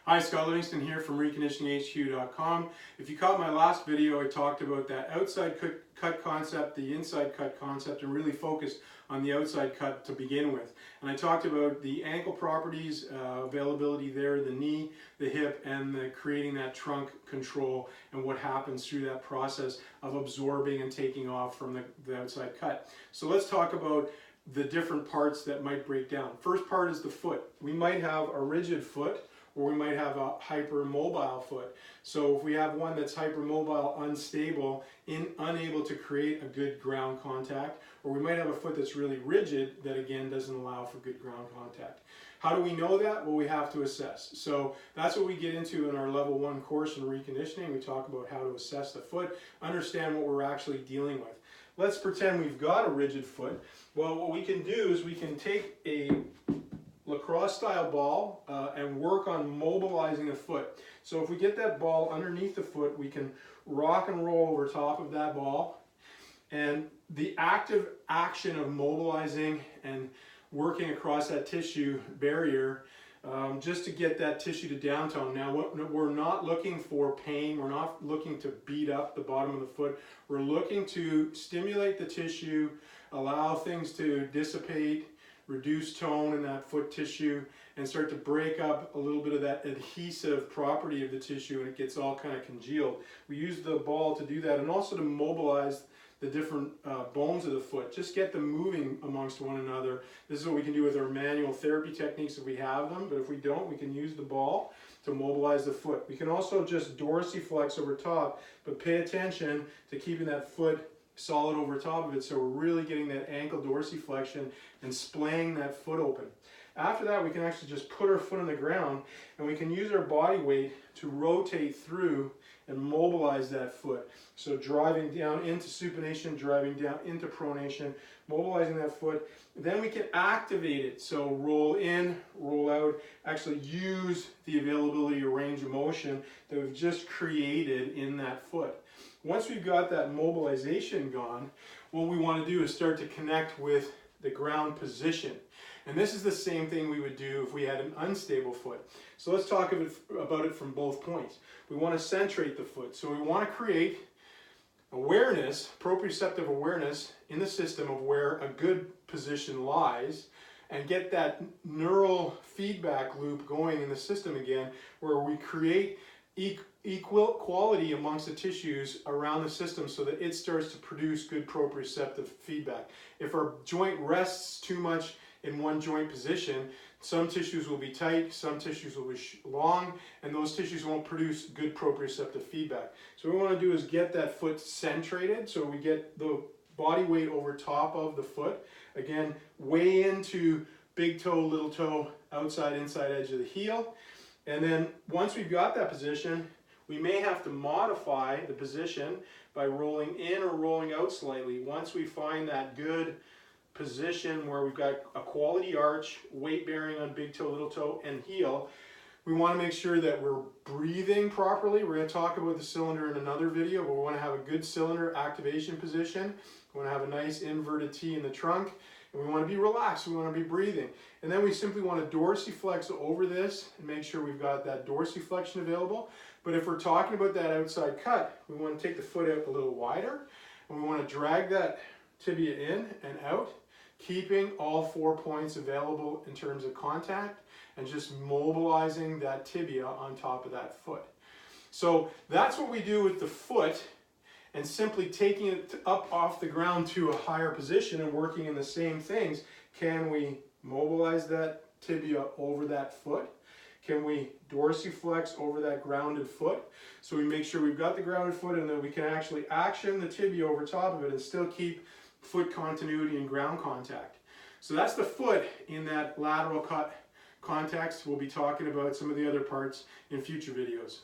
Hi, Scott Livingston here from ReconditioningHQ.com. If you caught my last video, I talked about that outside cut concept, the inside cut concept, and really focused on the outside cut to begin with. And I talked about the ankle properties, availability there, the knee, the hip, and creating that trunk control and what happens through that process of absorbing and taking off from the outside cut. So let's talk about the different parts that might break down. First part is the foot. We might have a rigid foot, or we might have a hypermobile foot. So if we have one that's hypermobile, unstable, unable to create a good ground contact, or we might have a foot that's really rigid that again doesn't allow for good ground contact. How do we know that? Well, we have to assess. So that's what we get into in our level 1 course in reconditioning. We talk about how to assess the foot, understand what we're actually dealing with. Let's pretend we've got a rigid foot. Well, what we can do is we can take a lacrosse style ball and work on mobilizing the foot. So if we get that ball underneath the foot, we can rock and roll over top of that ball, and the active action of mobilizing and working across that tissue barrier just to get that tissue to downtone. Now we're not looking for pain, we're not looking to beat up the bottom of the foot, we're looking to stimulate the tissue, allow things to dissipate, reduce tone in that foot tissue, and start to break up a little bit of that adhesive property of the tissue, and it gets all kind of congealed. We use the ball to do that, and also to mobilize the different bones of the foot. Just get them moving amongst one another. This is what we can do with our manual therapy techniques if we have them, but if we don't, we can use the ball to mobilize the foot. We can also just dorsiflex over top, but pay attention to keeping that foot solid over top of it, so we're really getting that ankle dorsiflexion and splaying that foot open. After that, we can actually just put our foot on the ground, and we can use our body weight to rotate through and mobilize that foot. So driving down into supination, driving down into pronation, mobilizing that foot. Then we can activate it. So roll in, roll out, actually use the availability or range of motion that we've just created in that foot. Once we've got that mobilization gone, what we want to do is start to connect with the ground position. And this is the same thing we would do if we had an unstable foot. So let's talk about it from both points. We want to centrate the foot. So we want to create awareness, proprioceptive awareness in the system of where a good position lies, and get that neural feedback loop going in the system again, where we create equal quality amongst the tissues around the system so that it starts to produce good proprioceptive feedback. If our joint rests too much in one joint position, some tissues will be tight, some tissues will be long, and those tissues won't produce good proprioceptive feedback. So what we want to do is get that foot centrated, so we get the body weight over top of the foot. Again, way into big toe, little toe, outside, inside edge of the heel. And then once we've got that position, we may have to modify the position by rolling in or rolling out slightly. Once we find that good position where we've got a quality arch, weight bearing on big toe, little toe, and heel, we want to make sure that we're breathing properly. We're going to talk about the cylinder in another video, but we want to have a good cylinder activation position. We want to have a nice inverted T in the trunk. And we want to be relaxed, we want to be breathing. And then we simply want to dorsiflex over this and make sure we've got that dorsiflexion available. But if we're talking about that outside cut, we want to take the foot out a little wider, and we want to drag that tibia in and out, keeping all 4 points available in terms of contact, and just mobilizing that tibia on top of that foot. So that's what we do with the foot, and simply taking it up off the ground to a higher position and working in the same things. Can we mobilize that tibia over that foot? Can we dorsiflex over that grounded foot? So we make sure we've got the grounded foot, and then we can actually action the tibia over top of it and still keep foot continuity and ground contact. So that's the foot in that lateral cut context. We'll be talking about some of the other parts in future videos.